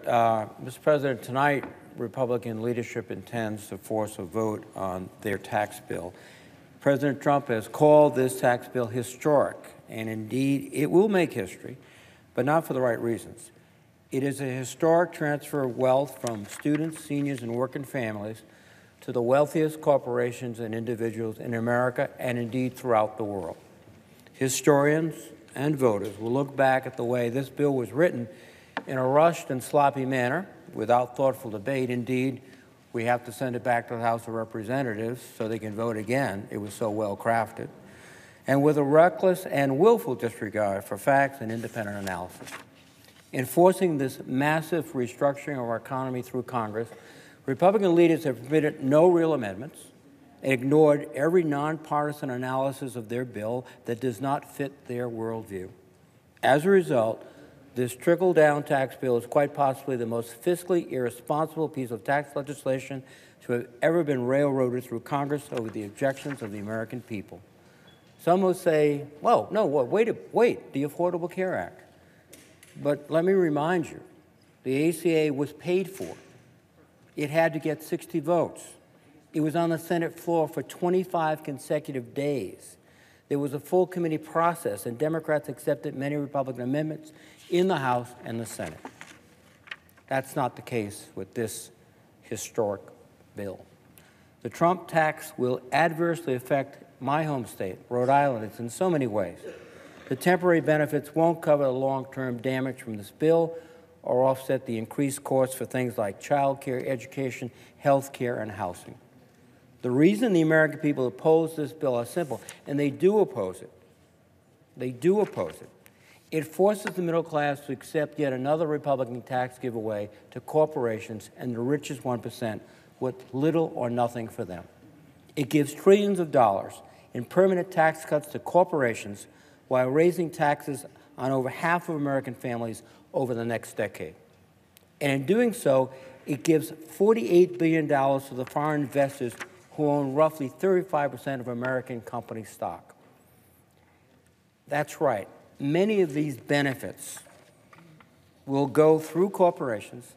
Mr. President, tonight Republican leadership intends to force a vote on their tax bill. President Trump has called this tax bill historic, and indeed it will make history, but not for the right reasons. It is a historic transfer of wealth from students, seniors, and working families to the wealthiest corporations and individuals in America and indeed throughout the world. Historians and voters will look back at the way this bill was written in a rushed and sloppy manner without thoughtful debate. Indeed, we have to send it back to the House of Representatives so they can vote again. It was so well crafted. And with a reckless and willful disregard for facts and independent analysis. Enforcing this massive restructuring of our economy through Congress, Republican leaders have permitted no real amendments and ignored every nonpartisan analysis of their bill that does not fit their worldview. As a result, this trickle-down tax bill is quite possibly the most fiscally irresponsible piece of tax legislation to have ever been railroaded through Congress over the objections of the American people. Some will say, well, no, wait, the Affordable Care Act. But let me remind you, the ACA was paid for. It had to get 60 votes. It was on the Senate floor for 25 consecutive days. There was a full committee process, and Democrats accepted many Republican amendments in the House and the Senate. That's not the case with this historic bill. The Trump tax will adversely affect my home state, Rhode Island. It's in so many ways. The temporary benefits won't cover the long-term damage from this bill or offset the increased costs for things like child care, education, health care, and housing. The reason the American people oppose this bill is simple, and they do oppose it. They do oppose it. It forces the middle class to accept yet another Republican tax giveaway to corporations and the richest 1% with little or nothing for them. It gives trillions of dollars in permanent tax cuts to corporations while raising taxes on over half of American families over the next decade. And in doing so, it gives $48 billion to the foreign investors who own roughly 35% of American company stock. That's right. Many of these benefits will go through corporations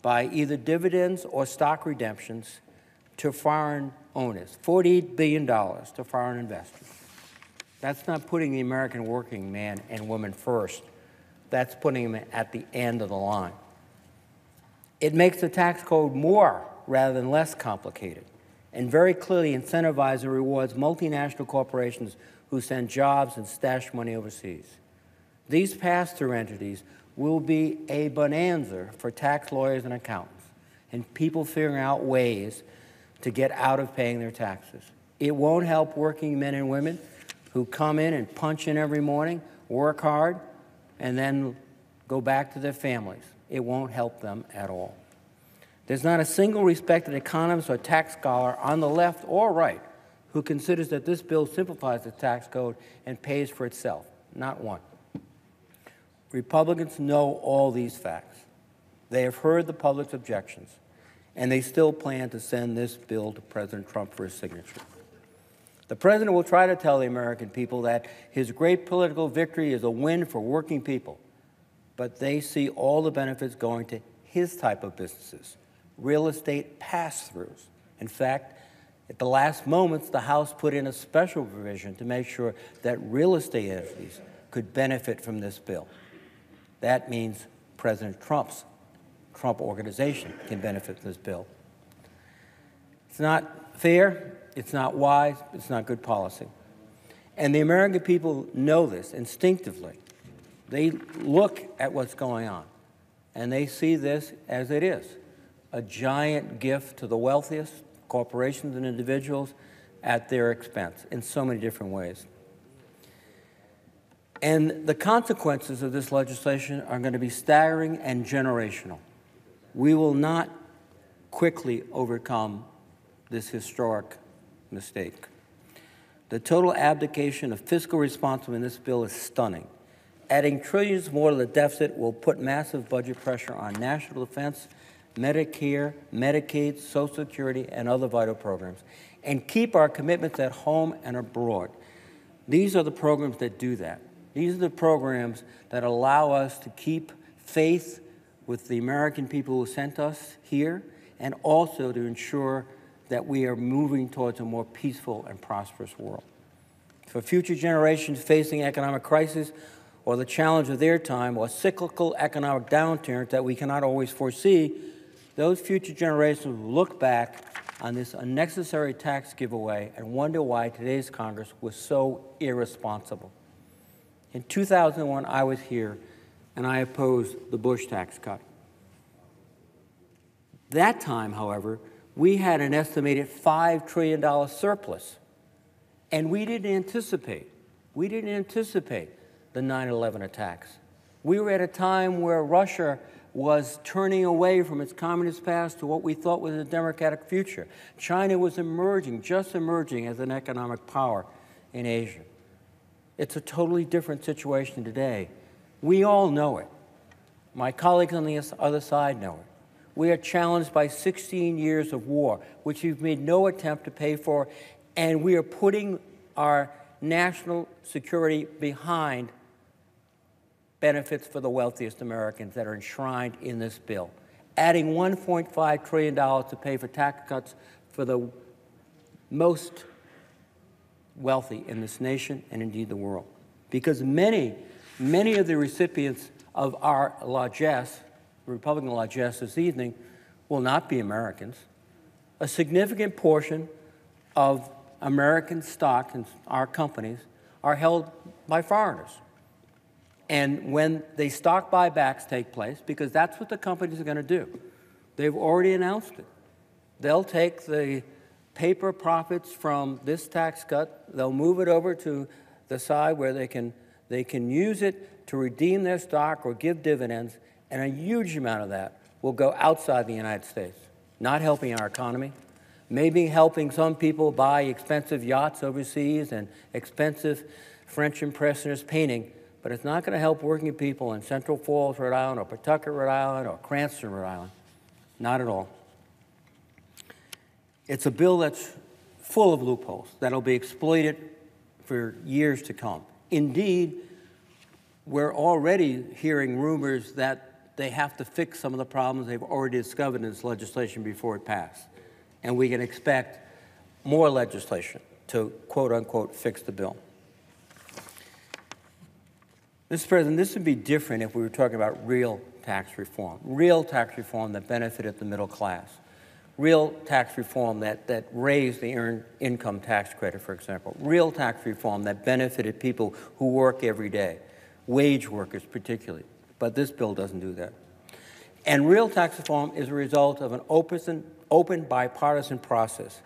by either dividends or stock redemptions to foreign owners, $48 billion to foreign investors. That's not putting the American working man and woman first. That's putting them at the end of the line. It makes the tax code more rather than less complicated, and very clearly incentivizes and rewards multinational corporations who send jobs and stash money overseas. These pass-through entities will be a bonanza for tax lawyers and accountants and people figuring out ways to get out of paying their taxes. It won't help working men and women who come in and punch in every morning, work hard, and then go back to their families. It won't help them at all. There's not a single respected economist or tax scholar on the left or right who considers that this bill simplifies the tax code and pays for itself. Not one. Republicans know all these facts. They have heard the public's objections, and they still plan to send this bill to President Trump for his signature. The president will try to tell the American people that his great political victory is a win for working people, but they see all the benefits going to his type of businesses, real estate pass-throughs. In fact, at the last moments, the House put in a special provision to make sure that real estate entities could benefit from this bill. That means President Trump organization can benefit from this bill. It's not fair, it's not wise, it's not good policy. And the American people know this instinctively. They look at what's going on, and they see this as it is, a giant gift to the wealthiest, corporations and individuals, at their expense in so many different ways. And the consequences of this legislation are going to be staggering and generational. We will not quickly overcome this historic mistake. The total abdication of fiscal responsibility in this bill is stunning. Adding trillions more to the deficit will put massive budget pressure on national defense, Medicare, Medicaid, Social Security, and other vital programs, and keep our commitments at home and abroad. These are the programs that do that. These are the programs that allow us to keep faith with the American people who sent us here, and also to ensure that we are moving towards a more peaceful and prosperous world. For future generations facing economic crisis or the challenge of their time or cyclical economic downturns that we cannot always foresee, those future generations will look back on this unnecessary tax giveaway and wonder why today's Congress was so irresponsible. In 2001, I was here, and I opposed the Bush tax cut. That time, however, we had an estimated $5 trillion surplus, and we didn't anticipate the 9/11 attacks. We were at a time where Russia was turning away from its communist past to what we thought was a democratic future. China was just emerging as an economic power in Asia. It's a totally different situation today. We all know it. My colleagues on the other side know it. We are challenged by 16 years of war, which we've made no attempt to pay for, and we are putting our national security behind benefits for the wealthiest Americans that are enshrined in this bill, adding $1.5 trillion to pay for tax cuts for the most wealthy in this nation and indeed the world. Because many of the recipients of our largesse, Republican largesse this evening, will not be Americans. A significant portion of American stock in our companies are held by foreigners. And when the stock buybacks take place, because that's what the companies are going to do, they've already announced it. They'll take the paper profits from this tax cut, they'll move it over to the side where they can use it to redeem their stock or give dividends, and a huge amount of that will go outside the United States, not helping our economy, maybe helping some people buy expensive yachts overseas and expensive French impressionist painting, but it's not going to help working people in Central Falls, Rhode Island, or Pawtucket, Rhode Island, or Cranston, Rhode Island. Not at all. It's a bill that's full of loopholes that'll be exploited for years to come. Indeed, we're already hearing rumors that they have to fix some of the problems they've already discovered in this legislation before it passed. And we can expect more legislation to, quote unquote, fix the bill. Mr. President, this would be different if we were talking about real tax reform that benefited the middle class, real tax reform that raised the earned income tax credit, for example, real tax reform that benefited people who work every day, wage workers particularly. But this bill doesn't do that. And real tax reform is a result of an open bipartisan process.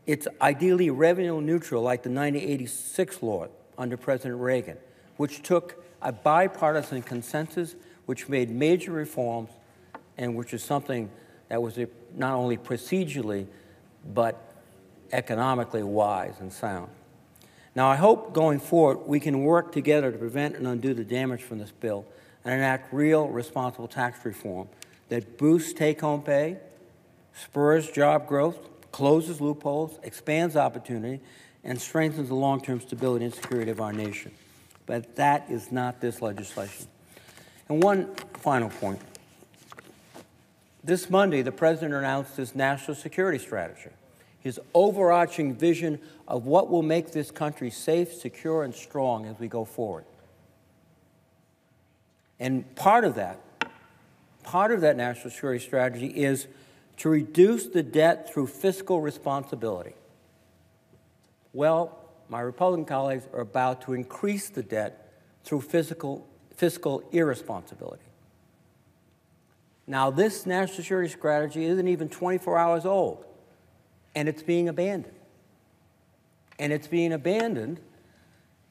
It's ideally revenue neutral, like the 1986 law under President Reagan, which took a bipartisan consensus, which made major reforms, and which is something that was not only procedurally, but economically wise and sound. Now, I hope going forward we can work together to prevent and undo the damage from this bill and enact real responsible tax reform that boosts take-home pay, spurs job growth, closes loopholes, expands opportunity, and strengthens the long-term stability and security of our nation. But that is not this legislation. And one final point. This Monday, the President announced his national security strategy, his overarching vision of what will make this country safe, secure, and strong as we go forward. And part of that national security strategy is to reduce the debt through fiscal responsibility. Well, my Republican colleagues are about to increase the debt through fiscal irresponsibility. Now, this national security strategy isn't even 24 hours old, and it's being abandoned. And it's being abandoned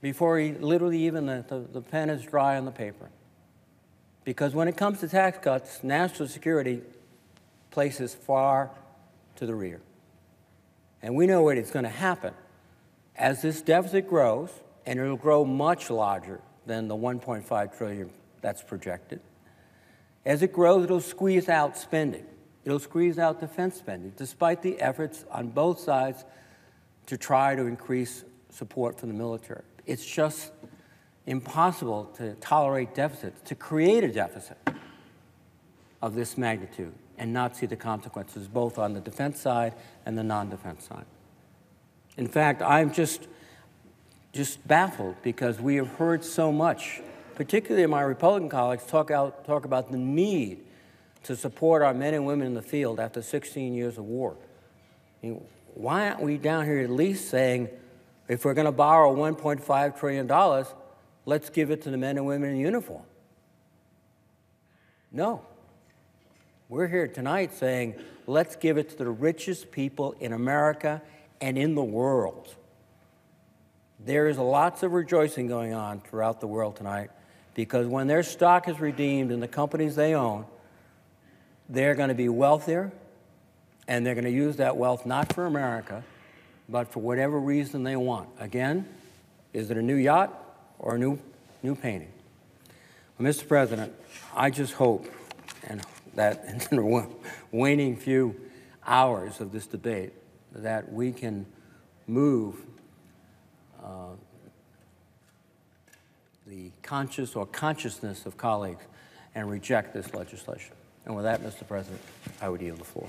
before literally even the pen is dry on the paper. Because when it comes to tax cuts, national security places far to the rear. And we know what is going to happen. As this deficit grows, and it'll grow much larger than the $1.5 trillion that's projected, as it grows, it'll squeeze out spending. It'll squeeze out defense spending, despite the efforts on both sides to try to increase support for the military. It's just impossible to tolerate deficits, to create a deficit. of this magnitude and not see the consequences both on the defense side and the non-defense side. In fact, I'm just baffled because we have heard so much, particularly my Republican colleagues, talk about the need to support our men and women in the field after 16 years of war. I mean, why aren't we down here at least saying, if we're going to borrow $1.5 trillion, let's give it to the men and women in uniform? No. We're here tonight saying, let's give it to the richest people in America and in the world. There is lots of rejoicing going on throughout the world tonight because when their stock is redeemed in the companies they own, they're going to be wealthier, and they're going to use that wealth not for America, but for whatever reason they want. Again, is it a new yacht or a new painting? Well, Mr. President, I just hope and that in the waning few hours of this debate that we can move the conscious or consciousness of colleagues and reject this legislation. And with that, Mr. President, I would yield the floor.